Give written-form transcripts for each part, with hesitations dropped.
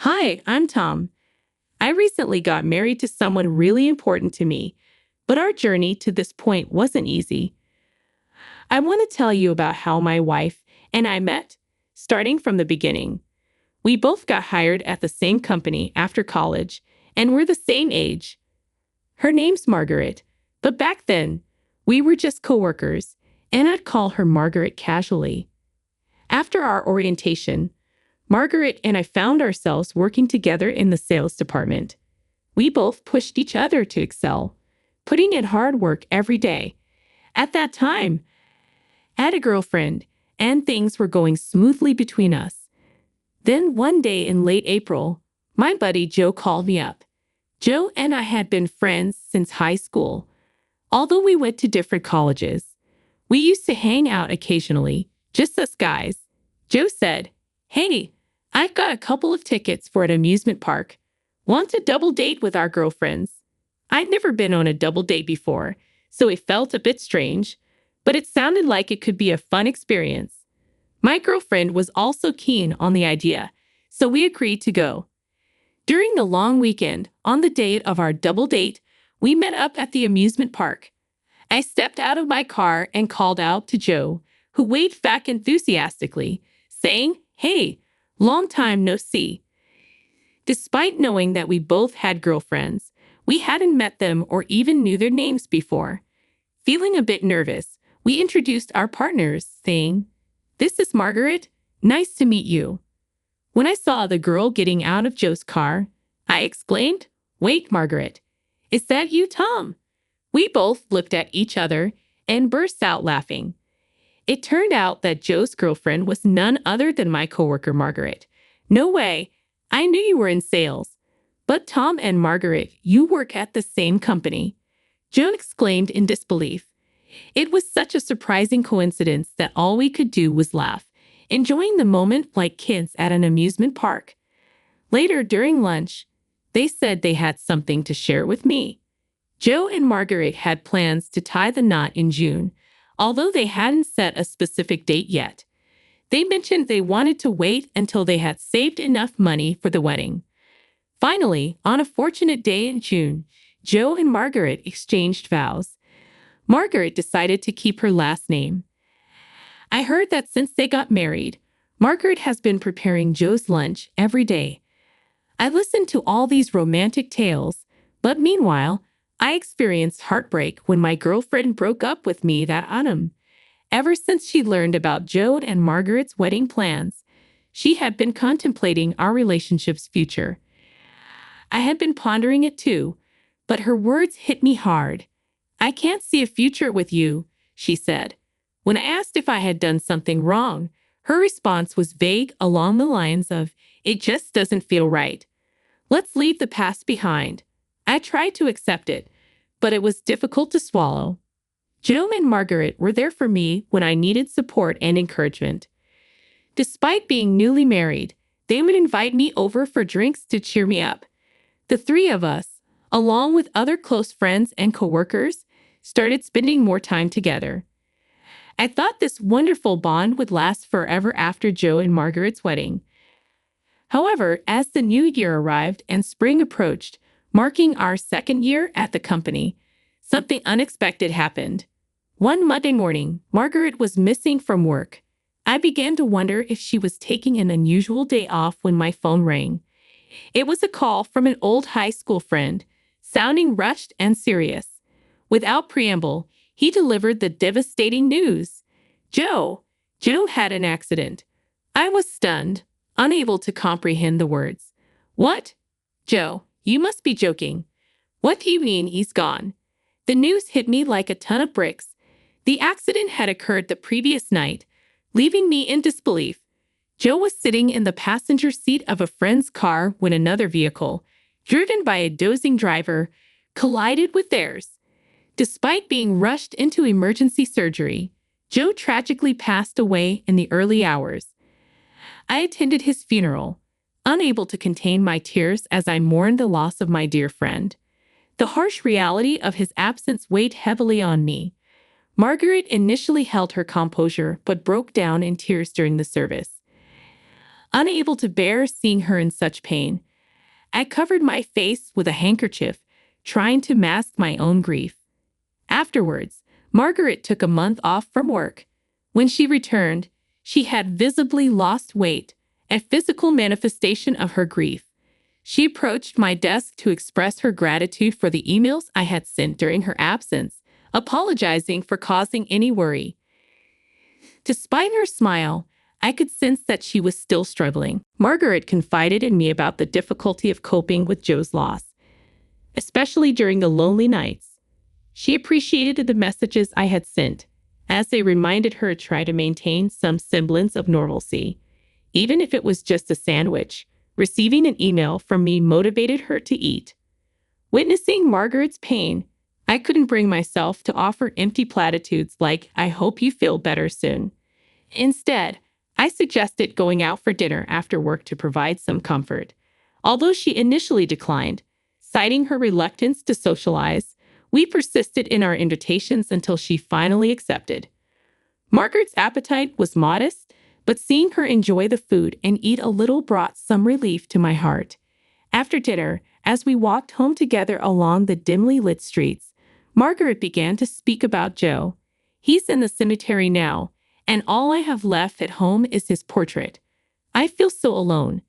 Hi, I'm Tom. I recently got married to someone really important to me, but our journey to this point wasn't easy. I want to tell you about how my wife and I met, starting from the beginning. We both got hired at the same company after college, and we're the same age. Her name's Margaret, but back then, we were just coworkers, and I'd call her Margaret casually. After our orientation, Margaret and I found ourselves working together in the sales department. We both pushed each other to excel, putting in hard work every day. At that time, I had a girlfriend, and things were going smoothly between us. Then one day in late April, my buddy Joe called me up. Joe and I had been friends since high school. Although we went to different colleges, we used to hang out occasionally, just us guys. Joe said, "Hey, I've got a couple of tickets for an amusement park. Want to double date with our girlfriends?" I'd never been on a double date before, so it felt a bit strange, but it sounded like it could be a fun experience. My girlfriend was also keen on the idea, so we agreed to go. During the long weekend, on the date of our double date, we met up at the amusement park. I stepped out of my car and called out to Joe, who waved back enthusiastically, saying, "Hey, long time no see." Despite knowing that we both had girlfriends, we hadn't met them or even knew their names before. Feeling a bit nervous, we introduced our partners, saying, "This is Margaret. Nice to meet you." When I saw the girl getting out of Joe's car, I exclaimed, "Wait, Margaret, is that you, Tom?" We both looked at each other and burst out laughing. It turned out that Joe's girlfriend was none other than my coworker, Margaret. "No way. I knew you were in sales. But Tom and Margaret, you work at the same company." Joe exclaimed in disbelief. It was such a surprising coincidence that all we could do was laugh, enjoying the moment like kids at an amusement park. Later, during lunch, they said they had something to share with me. Joe and Margaret had plans to tie the knot in June, although they hadn't set a specific date yet. They mentioned they wanted to wait until they had saved enough money for the wedding. Finally, on a fortunate day in June, Joe and Margaret exchanged vows. Margaret decided to keep her last name. I heard that since they got married, Margaret has been preparing Joe's lunch every day. I listened to all these romantic tales, but meanwhile, I experienced heartbreak when my girlfriend broke up with me that autumn. Ever since she learned about Joe and Margaret's wedding plans, she had been contemplating our relationship's future. I had been pondering it too, but her words hit me hard. "I can't see a future with you," she said. When I asked if I had done something wrong, her response was vague along the lines of, "It just doesn't feel right. Let's leave the past behind." I tried to accept it, but it was difficult to swallow. Joe and Margaret were there for me when I needed support and encouragement. Despite being newly married, they would invite me over for drinks to cheer me up. The three of us, along with other close friends and coworkers, started spending more time together. I thought this wonderful bond would last forever after Joe and Margaret's wedding. However, as the new year arrived and spring approached, marking our second year at the company, something unexpected happened. One Monday morning, Margaret was missing from work. I began to wonder if she was taking an unusual day off when my phone rang. It was a call from an old high school friend, sounding rushed and serious. Without preamble, he delivered the devastating news. Joe had an accident. I was stunned, unable to comprehend the words. "What? Joe, you must be joking. What do you mean he's gone?" The news hit me like a ton of bricks. The accident had occurred the previous night, leaving me in disbelief. Joe was sitting in the passenger seat of a friend's car when another vehicle, driven by a dozing driver, collided with theirs. Despite being rushed into emergency surgery, Joe tragically passed away in the early hours. I attended his funeral, unable to contain my tears as I mourned the loss of my dear friend. The harsh reality of his absence weighed heavily on me. Margaret initially held her composure but broke down in tears during the service. Unable to bear seeing her in such pain, I covered my face with a handkerchief, trying to mask my own grief. Afterwards, Margaret took a month off from work. When she returned, she had visibly lost weight, a physical manifestation of her grief. She approached my desk to express her gratitude for the emails I had sent during her absence, apologizing for causing any worry. Despite her smile, I could sense that she was still struggling. Margaret confided in me about the difficulty of coping with Joe's loss, especially during the lonely nights. She appreciated the messages I had sent, as they reminded her to try to maintain some semblance of normalcy. Even if it was just a sandwich, receiving an email from me motivated her to eat. Witnessing Margaret's pain, I couldn't bring myself to offer empty platitudes like, "I hope you feel better soon." Instead, I suggested going out for dinner after work to provide some comfort. Although she initially declined, citing her reluctance to socialize, we persisted in our invitations until she finally accepted. Margaret's appetite was modest, but seeing her enjoy the food and eat a little brought some relief to my heart. After dinner, as we walked home together along the dimly lit streets, Margaret began to speak about Joe. "He's in the cemetery now, and all I have left at home is his portrait. I feel so alone."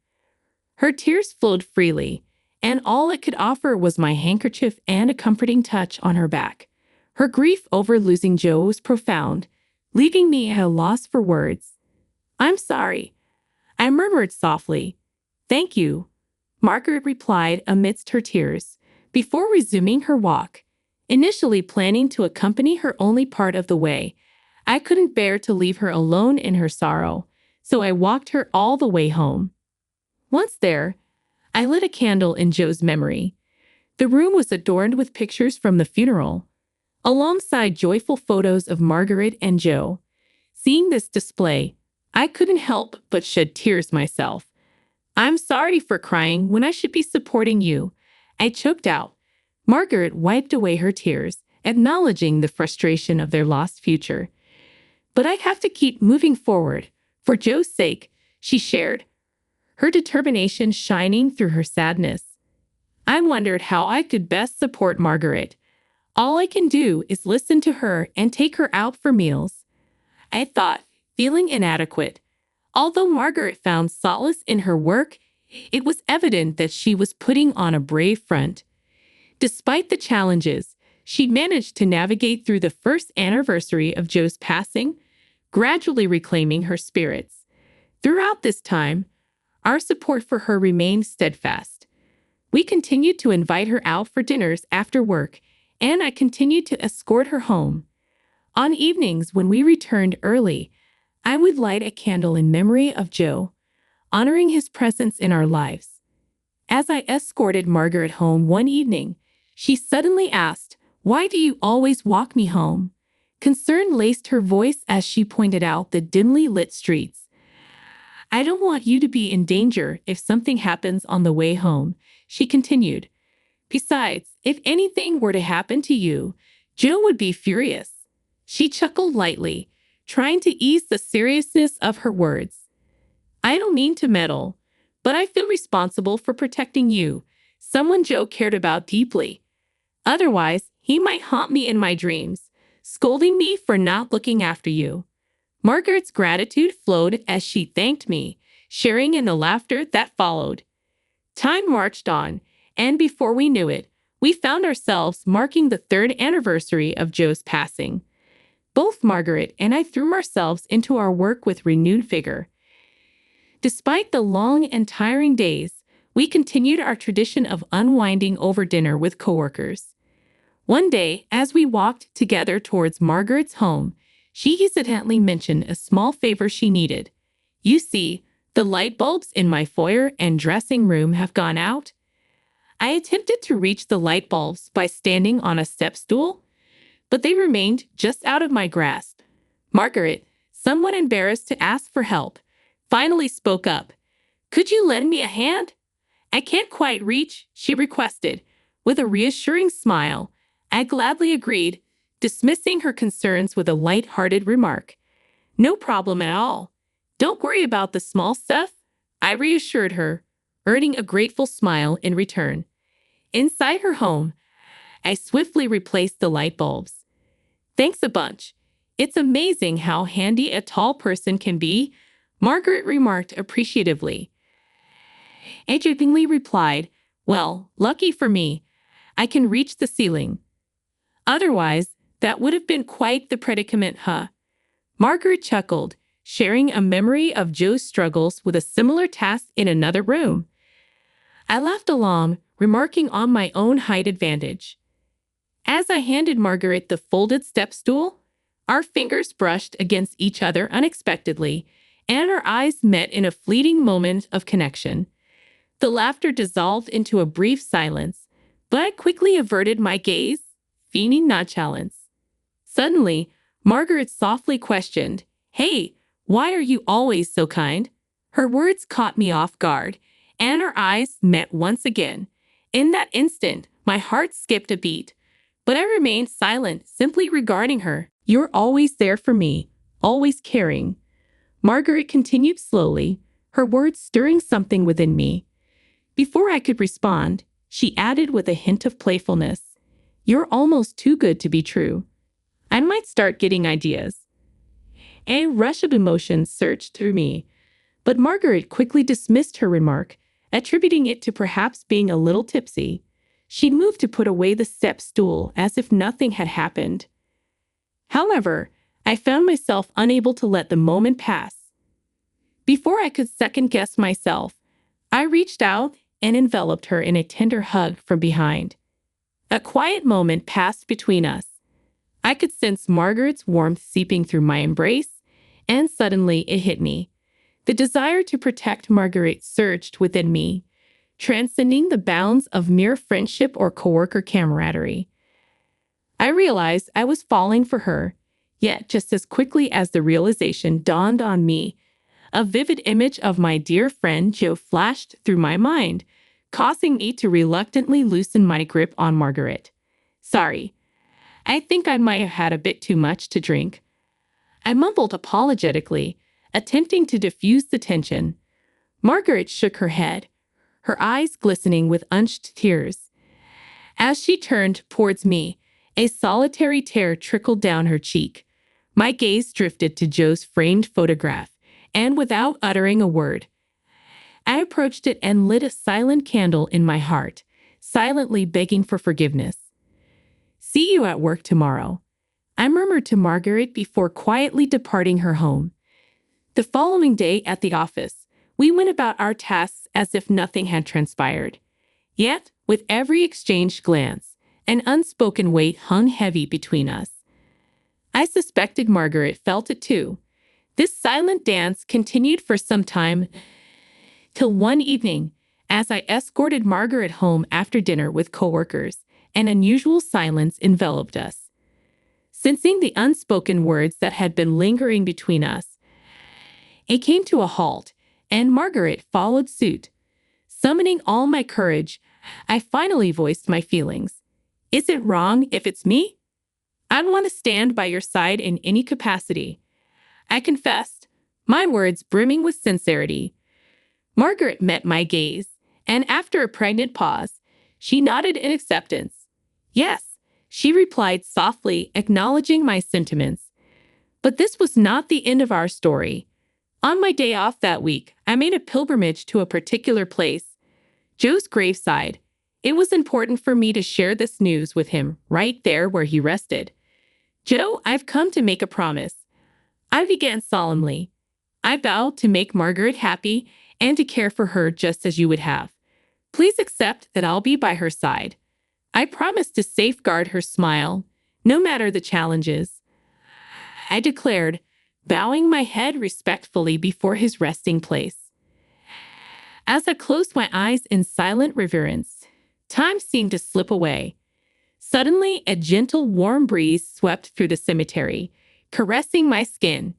Her tears flowed freely, and all I could offer was my handkerchief and a comforting touch on her back. Her grief over losing Joe was profound, leaving me at a loss for words. "I'm sorry," I murmured softly. "Thank you," Margaret replied amidst her tears, before resuming her walk. Initially planning to accompany her only part of the way, I couldn't bear to leave her alone in her sorrow, so I walked her all the way home. Once there, I lit a candle in Joe's memory. The room was adorned with pictures from the funeral, alongside joyful photos of Margaret and Joe. Seeing this display, I couldn't help but shed tears myself. "I'm sorry for crying when I should be supporting you," I choked out. Margaret wiped away her tears, acknowledging the frustration of their lost future. "But I have to keep moving forward, for Joe's sake," she shared, her determination shining through her sadness. I wondered how I could best support Margaret. All I can do is listen to her and take her out for meals, I thought, feeling inadequate. Although Margaret found solace in her work, it was evident that she was putting on a brave front. Despite the challenges, she managed to navigate through the first anniversary of Joe's passing, gradually reclaiming her spirits. Throughout this time, our support for her remained steadfast. We continued to invite her out for dinners after work, and I continued to escort her home. On evenings when we returned early, I would light a candle in memory of Joe, honoring his presence in our lives. As I escorted Margaret home one evening, she suddenly asked, "Why do you always walk me home?" Concern laced her voice as she pointed out the dimly lit streets. "I don't want you to be in danger if something happens on the way home," she continued. "Besides, if anything were to happen to you, Joe would be furious." She chuckled lightly, trying to ease the seriousness of her words. "I don't mean to meddle, but I feel responsible for protecting you, someone Joe cared about deeply. Otherwise, he might haunt me in my dreams, scolding me for not looking after you." Margaret's gratitude flowed as she thanked me, sharing in the laughter that followed. Time marched on, and before we knew it, we found ourselves marking the third anniversary of Joe's passing. Both Margaret and I threw ourselves into our work with renewed vigor. Despite the long and tiring days, we continued our tradition of unwinding over dinner with coworkers. One day, as we walked together towards Margaret's home, she hesitantly mentioned a small favor she needed. "You see, the light bulbs in my foyer and dressing room have gone out." I attempted to reach the light bulbs by standing on a step stool, but they remained just out of my grasp. Margaret, somewhat embarrassed to ask for help, finally spoke up. "Could you lend me a hand?" "I can't quite reach," she requested. With a reassuring smile, I gladly agreed, dismissing her concerns with a light-hearted remark. "No problem at all. Don't worry about the small stuff," I reassured her, earning a grateful smile in return. Inside her home, I swiftly replaced the light bulbs. Thanks a bunch. It's amazing how handy a tall person can be, Margaret remarked appreciatively. I jokingly replied, well, lucky for me, I can reach the ceiling. Otherwise, that would have been quite the predicament, huh? Margaret chuckled, sharing a memory of Joe's struggles with a similar task in another room. I laughed along, remarking on my own height advantage. As I handed Margaret the folded step stool, our fingers brushed against each other unexpectedly, and our eyes met in a fleeting moment of connection. The laughter dissolved into a brief silence, but I quickly averted my gaze, feigning nonchalance. Suddenly, Margaret softly questioned, "Hey, why are you always so kind?" Her words caught me off guard, and our eyes met once again. In that instant, my heart skipped a beat, but I remained silent, simply regarding her. "You're always there for me, always caring," Margaret continued slowly, her words stirring something within me. Before I could respond, she added with a hint of playfulness, "You're almost too good to be true. I might start getting ideas." A rush of emotion surged through me, but Margaret quickly dismissed her remark, attributing it to perhaps being a little tipsy. She moved to put away the step stool as if nothing had happened. However, I found myself unable to let the moment pass. Before I could second-guess myself, I reached out and enveloped her in a tender hug from behind. A quiet moment passed between us. I could sense Margaret's warmth seeping through my embrace, and suddenly it hit me. The desire to protect Margaret surged within me, transcending the bounds of mere friendship or coworker camaraderie. I realized I was falling for her, yet just as quickly as the realization dawned on me, a vivid image of my dear friend Joe flashed through my mind, causing me to reluctantly loosen my grip on Margaret. "Sorry, I think I might have had a bit too much to drink," I mumbled apologetically, attempting to diffuse the tension. Margaret shook her head, her eyes glistening with unshed tears. As she turned towards me, a solitary tear trickled down her cheek. My gaze drifted to Joe's framed photograph, and without uttering a word, I approached it and lit a silent candle in my heart, silently begging for forgiveness. "See you at work tomorrow," I murmured to Margaret before quietly departing her home. The following day at the office, we went about our tasks as if nothing had transpired. Yet, with every exchanged glance, an unspoken weight hung heavy between us. I suspected Margaret felt it too. This silent dance continued for some time, till one evening, as I escorted Margaret home after dinner with coworkers, an unusual silence enveloped us. Sensing the unspoken words that had been lingering between us, it came to a halt, and Margaret followed suit. Summoning all my courage, I finally voiced my feelings. "Is it wrong if it's me? I'd want to stand by your side in any capacity," I confessed, my words brimming with sincerity. Margaret met my gaze, and after a pregnant pause, she nodded in acceptance. "Yes," she replied softly, acknowledging my sentiments. But this was not the end of our story. On my day off that week, I made a pilgrimage to a particular place, Joe's graveside. It was important for me to share this news with him right there where he rested. "Joe, I've come to make a promise," I began solemnly. "I vow to make Margaret happy and to care for her just as you would have. Please accept that I'll be by her side. I promise to safeguard her smile, no matter the challenges," I declared, bowing my head respectfully before his resting place. As I closed my eyes in silent reverence, time seemed to slip away. Suddenly, a gentle, warm breeze swept through the cemetery, caressing my skin.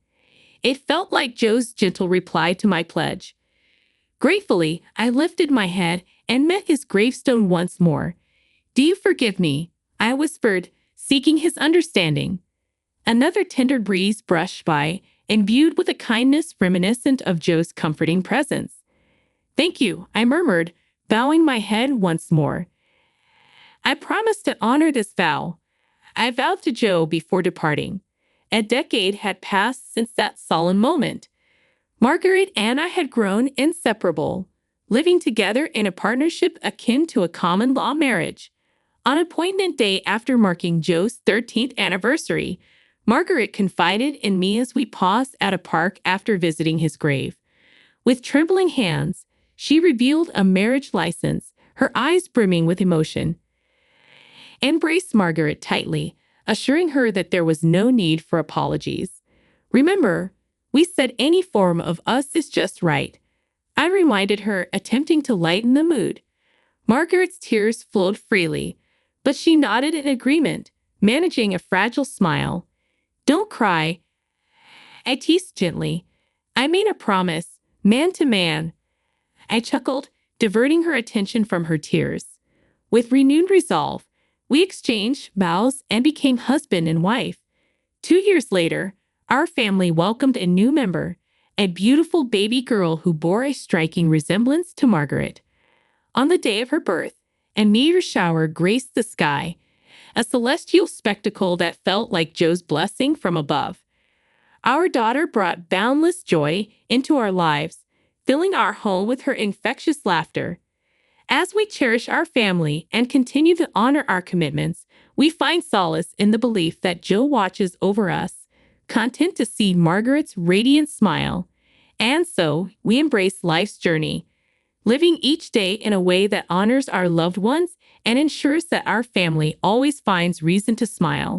It felt like Joe's gentle reply to my pledge. Gratefully, I lifted my head and met his gravestone once more. "Do you forgive me?" I whispered, seeking his understanding. Another tender breeze brushed by, imbued with a kindness reminiscent of Joe's comforting presence. Thank you, I murmured, bowing my head once more. I promised to honor this vow. I vowed to Joe before departing. A decade had passed since that solemn moment. Margaret and I had grown inseparable, living together in a partnership akin to a common law marriage. On appointment day after marking Joe's 13th anniversary, Margaret confided in me as we paused at a park after visiting his grave. With trembling hands, she revealed a marriage license, her eyes brimming with emotion. I embraced Margaret tightly, assuring her that there was no need for apologies. Remember, we said any form of us is just right. I reminded her, attempting to lighten the mood. Margaret's tears flowed freely, but she nodded in agreement, managing a fragile smile. Don't cry, I teased gently. I made a promise, man to man. I chuckled, diverting her attention from her tears. With renewed resolve, we exchanged vows and became husband and wife. 2 years later, our family welcomed a new member, a beautiful baby girl who bore a striking resemblance to Margaret. On the day of her birth, a meteor shower graced the sky, a celestial spectacle that felt like Joe's blessing from above. Our daughter brought boundless joy into our lives, filling our home with her infectious laughter. As we cherish our family and continue to honor our commitments, we find solace in the belief that Joe watches over us, content to see Margaret's radiant smile. And so, we embrace life's journey, living each day in a way that honors our loved ones and ensures that our family always finds reason to smile.